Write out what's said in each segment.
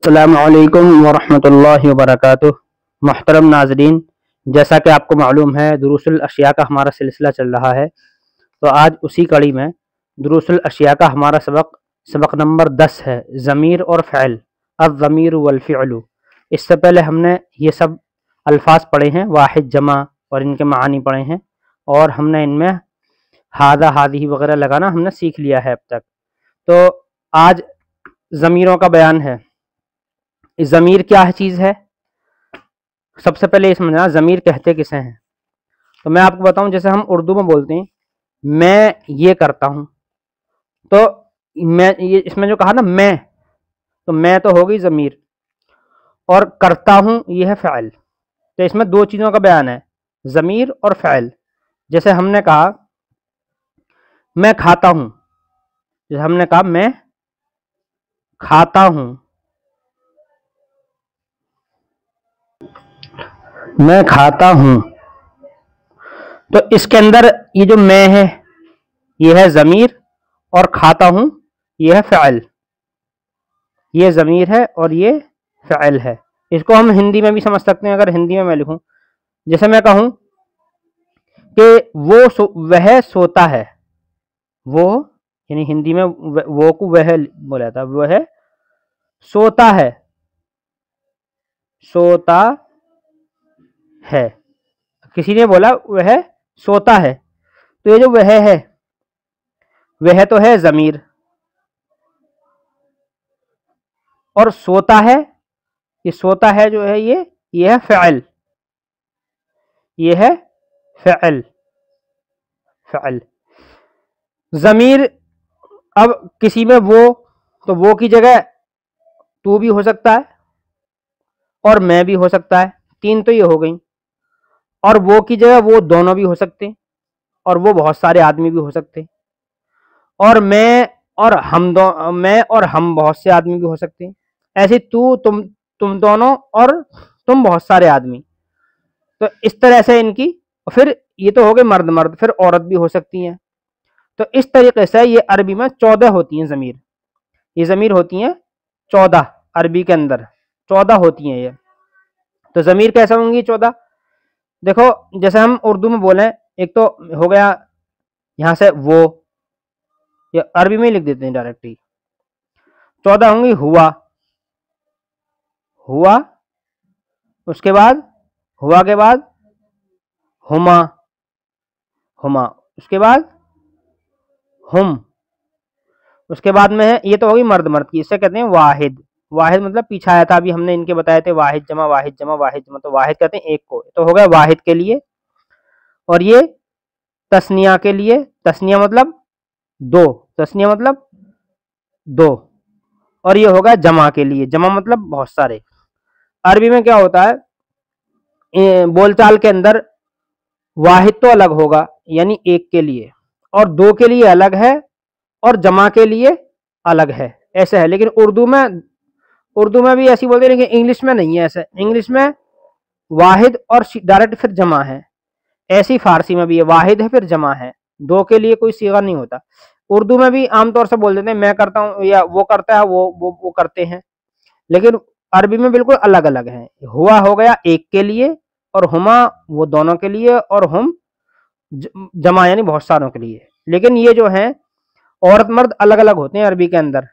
السلام علیکم ورحمۃ اللہ وبرکاتہ۔ محترم ناظرین، جیسا کہ آپ کو معلوم ہے دروس الاشیاء کا ہمارا سلسلہ چل رہا ہے، تو آج اسی کڑی میں دروس الاشیاء کا ہمارا سبق نمبر 10 ہے، ضمیر اور فعل، الضمیر والفعل۔ اس سے پہلے ہم نے یہ سب الفاظ پڑھے ہیں، واحد جمع اور ان کے معانی پڑھے ہیں، اور ہم نے ان میں ہادہ ہادی وغیرہ لگانا ہم نے سیکھ لیا ہے اب تک۔ تو آج ضمیروں کا بیان ہے۔ ضمیر کیا چیز ہے؟ سب سے پہلے یہ سمجھنا ضمیر کہتے کسے ہیں۔ تو میں آپ کو بتاؤں، جیسے ہم اردو میں بولتے ہیں میں یہ کرتا ہوں، تو میں اس میں جو کہا نا میں، تو میں تو ہوگی ضمیر، اور کرتا ہوں یہ ہے فعل۔ تو اس میں دو چیزوں کا بیان ہے، ضمیر اور فعل۔ جیسے ہم نے کہا میں کھاتا ہوں، جیسے ہم نے کہا میں کھاتا ہوں، میں کھاتا ہوں، تو اس کے اندر یہ جو میں ہے یہ ہے ضمیر، اور کھاتا ہوں یہ ہے فعل۔ یہ ضمیر ہے اور یہ فعل ہے۔ اس کو ہم ہندی میں بھی سمجھ سکتے ہیں۔ اگر ہندی میں لکھوں، جیسے میں کہوں کہ وہ سوتا ہے، وہ یعنی ہندی میں وہ کو وہ بولا جاتا ہے، وہ ہے سوتا ہے، سوتا ہے، کسی نے بولا وہ ہے سوتا ہے، تو یہ جو وہ ہے وہ تو ہے ضمیر، اور سوتا ہے، یہ سوتا ہے جو ہے یہ ہے فعل، یہ ہے فعل۔ فعل ضمیر اب کسی میں وہ، تو وہ کی جگہ تو بھی ہو سکتا ہے اور میں بھی ہو سکتا ہے، تین تو یہ ہو گئی، اور وہ کی جگہ وہ دونوں بھی ہو سکتے ہیں، اور وہ بہت سارے آدمی بھی ہو سکتے ہیں، اور میں اور ہم بہت سے آدمی بھی ہو سکتے ہیں، ایسے تم دونوں اور تم بہت سارے آدمی۔ تو اس طرح سے ان کی، پھر یہ تو ہو گئے مرد مرد، پھر عورت بھی ہو سکتی ہیں۔ تو اس طریقے سے یہ عربی میں 14 ہوتی ہیں ضمیر، یہ ضمیر ہوتی ہیں 14، عربی کے اندر 14 ہوتی ہیں یہ۔ تو ضمیر کیسے ہوں گی 14؟ دیکھو، جیسے ہم اردو میں بولیں، ایک تو ہو گیا یہاں سے وہ، یا عربی میں لکھ دیتے ہیں ڈائریکٹلی، 14 ہوں گی ہوا، ہوا، اس کے بعد ہوا کے بعد ہما، ہما، اس کے بعد ہم، اس کے بعد میں ہے، یہ تو ہوگی مرد مرد کی، اس سے کہتے ہیں واحد۔ واحد مطلب پیچھے آیا تھا، ابھی ہم نے ان کے بتائے تھے واحد جمع واحد جمع واحد جمع، تو واحد کہتے ہیں ایک کو، تو ہو گیا واحد کے لیے۔ اور یہ تسنیہ کے لیے، تسنیہ مطلب دو، تسنیہ مطلب دو، اور یہ ہوگا جمع کے لیے، جمع مطلب بہت سارے۔ عربی میں کیا ہوتا ہے، بول چال کے اندر واحد تو الگ ہوگا یعنی ایک کے لیے، اور دو کے لیے الگ ہے، اور جمع کے لیے الگ ہے، ایسے ہے۔ لیکن اردو میں بھی ایسی بولتے ہیں، لیکن انگلش میں نہیں ہے ایسے۔ انگلش میں واحد اور ڈائریکٹ پھر جمع ہے، ایسی فارسی میں بھی ہے، واحد ہے پھر جمع ہے، دو کے لیے کوئی صیغہ نہیں ہوتا۔ اردو میں بھی عام طور سے بول دیتے ہیں میں کرتا ہوں، یا وہ کرتا ہے، وہ کرتے ہیں، لیکن عربی میں بالکل الگ الگ ہیں۔ ہوا ہو گیا ایک کے لیے، اور ہما وہ دونوں کے لیے، اور ہم جمع یعنی بہت ساروں کے لیے۔ لیکن یہ جو ہیں عورت مرد الگ الگ ہوتے ہیں عربی کے اندر۔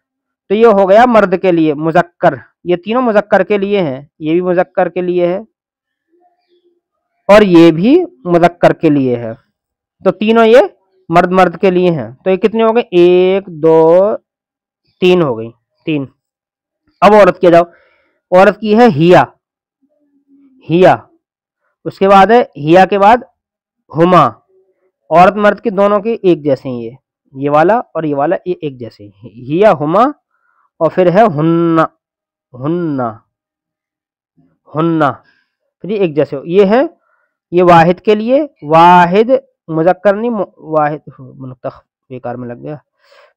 تو یہ ہو گیا مرد کے لیے مذکر، یہ تینوں مذکر کے لیے ہیں، یہ بھی مذکر کے لیے ہے، اور یہ بھی مذکر کے لیے ہے، تو تینوں یہ مرد مرد کے لیے ہیں۔ تو یہ کتنے ہو گئے؟ 1 2 3 ہو گئی، 3۔ اب عورت کی جاؤ، عورت کی ہے ہیا، ہیا، اس کے بعد ہے ہیا کے بعد ہما، عورت مرد کی دونوں کی ایک جیسے ہیں، یہ والا اور یہ والا یہ ایک جیسے ہیں، ہیا ہما، اور پھر ہے ہننا، ہننا، ہننا، پھر یہ ایک جیسے ہو۔ یہ ہے یہ واحد کے لیے، واحد مذکر نہیں، واحد منتخب بیکار میں لگ گیا،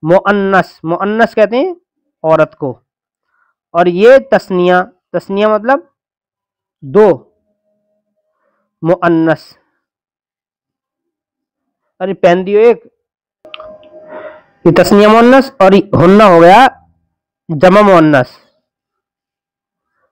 مؤنث، مؤنث کہتے ہیں عورت کو، اور یہ تسنیہ، تسنیہ مطلب دو، مؤنث، ارے پہن دیو ایک، یہ تسنیہ مؤنث، اور ہننا ہو گیا جمع مؤنث،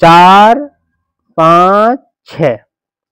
4 5 6,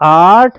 8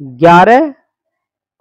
11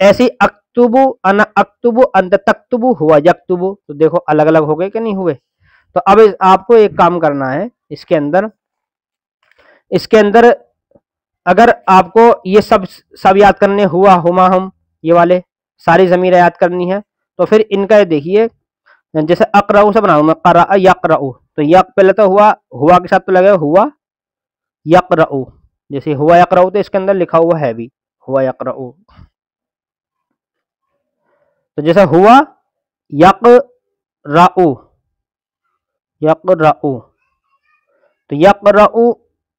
ایسی اکتبو انا اکتبو انت تکتبو ہوا یکتبو، تو دیکھو الگ الگ ہو گئے کہ نہیں ہوئے. تو اب آپ کو ایک کام کرنا ہے اس کے اندر اگر آپ کو یہ سب یاد کرنے، ہوا ہما ہم یہ والے ساری ضمیر یاد کرنی ہے، تو پھر ان کا یہ دیکھیے جیسے اقرأ سے بناؤں میں قرأ یقرأ، تو یک پہلے تو ہوا کے ساتھ تو لگے ہوا یقرأ، جیسے ہوا یقرأ تو اس کے اندر لکھا ہوا ہے بھی ہوا یقرأ، تو جیسے ہوا یقرأ یقرأ، تو یقرأ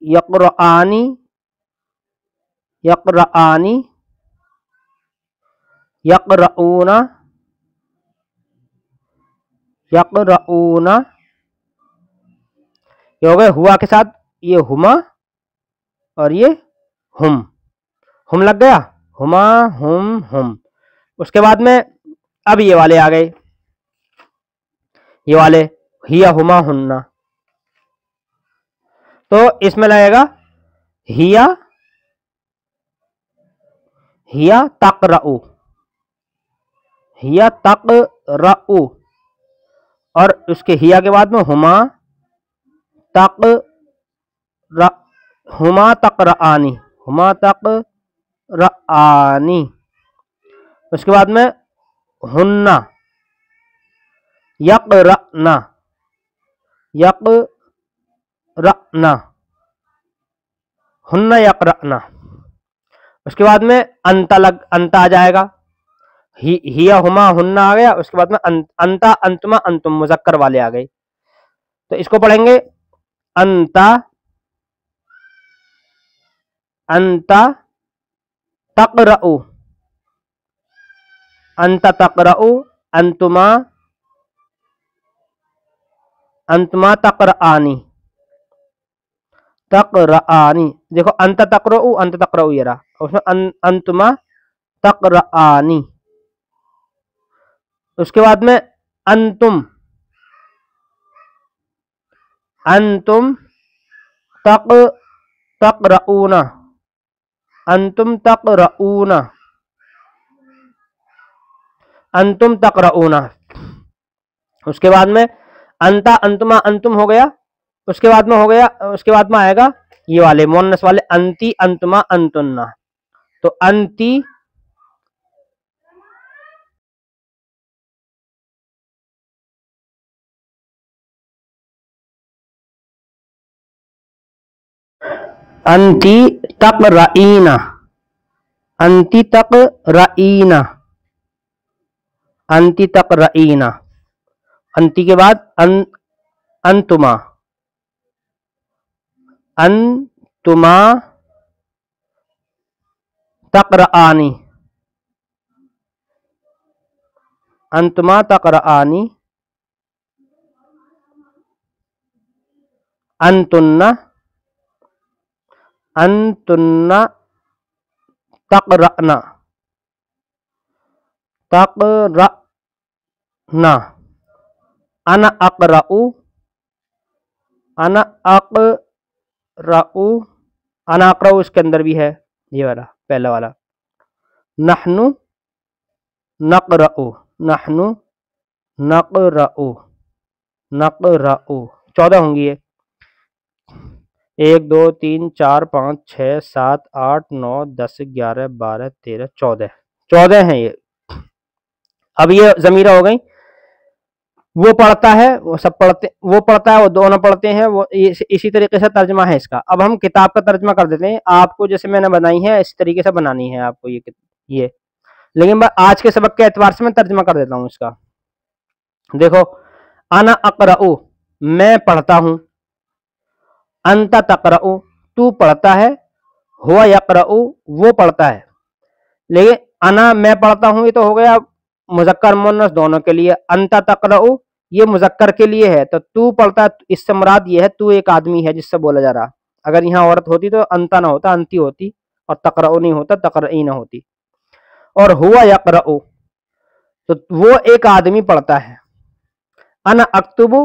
یقرآنی یقرآنی یقرؤون یقرؤون، یہ ہو گئے ہوا کے ساتھ یہ ہما اور یہ ہم لگ گیا، ہما ہم. اس کے بعد میں اب یہ والے آ گئے، یہ والے ہیا ہما ہننا، تو اس میں لگے گا ہیا تقرأ ہیا تقرأ، اور اس کے ہیا کے بعد میں ہما تقرآنی ہما تقرآنی، اس کے بعد میں ہننا یقرأنا یقرأنا ہننا یقرأنا، اس کے بعد میں انتا آ جائے گا، ہیا ہما ہننا آ گیا، اس کے بعد میں انتا انتما انتم مذکر والے آ گئے، تو اس کو پڑھیں گے انتا تقرأ انت تقرأ انتما تقرآنی دیکھو انت تقرأ یہ رہا، اس میں انتما تقرآنی، اس کے بعد میں انتم تقرؤون انتم تقرؤون، اس کے بعد میں انتا انتما انتم ہو گیا، اس کے بعد میں آئے گا یہ والے مؤنث والے انتی انتما انتنا، تو انتی انتی تقرئین انتی تقرئین انتی تقرئین، انتی کے بعد انتما تقرآنی انتما تقرآنی انتن تقرأنا انا اقرأ اس کے اندر بھی ہے یہ والا پہلا والا، نحن نقرأ 14 ہوں گی یہ، 1 2 3 4 5 6 7 8 9 10 11 12 13 14 ہیں یہ. اب یہ ضمیرہ ہو گئی، وہ پڑھتا ہے وہ سب پڑھتے، وہ پڑھتا ہے وہ دونوں پڑھتے ہیں، وہ اسی طریقے سے ترجمہ ہے اس کا. اب ہم کتاب کا ترجمہ کر دیتے ہیں، آپ کو جیسے میں نے بنائی ہے اس طریقے سے بنانی ہے آپ کو یہ لیکن آج کے سبق کے اعتبار سے میں ترجمہ کر دیتا ہوں اس کا. دیکھو انا اقرأ میں پڑھتا ہوں، انت تقرأ تو پڑھتا ہے، ہوا یقرأ وہ پڑھتا ہے. لیکن انا میں پڑھتا ہوں یہ تو ہو گیا مذکر مؤنث دونوں کے لیے، انت تقرأ یہ مذکر کے لیے ہے، تو پڑھتا ہے، اس سے مراد یہ ہے تو ایک آدمی ہے جس سے بولا جا رہا. اگر یہاں عورت ہوتی تو انتا نہ ہوتا انتی ہوتی، اور تقرأ نہیں ہوتا تقرئی نہ ہوتی. اور ہوا یقرأ تو وہ ایک آدمی پڑھتا ہے. انا اکتب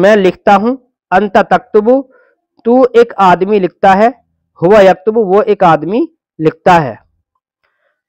میں لکھتا ہوں، انت تکتب تو ایک آدمی لکھتا ہے، ہوا یکتب وہ ایک آدمی لکھتا ہے.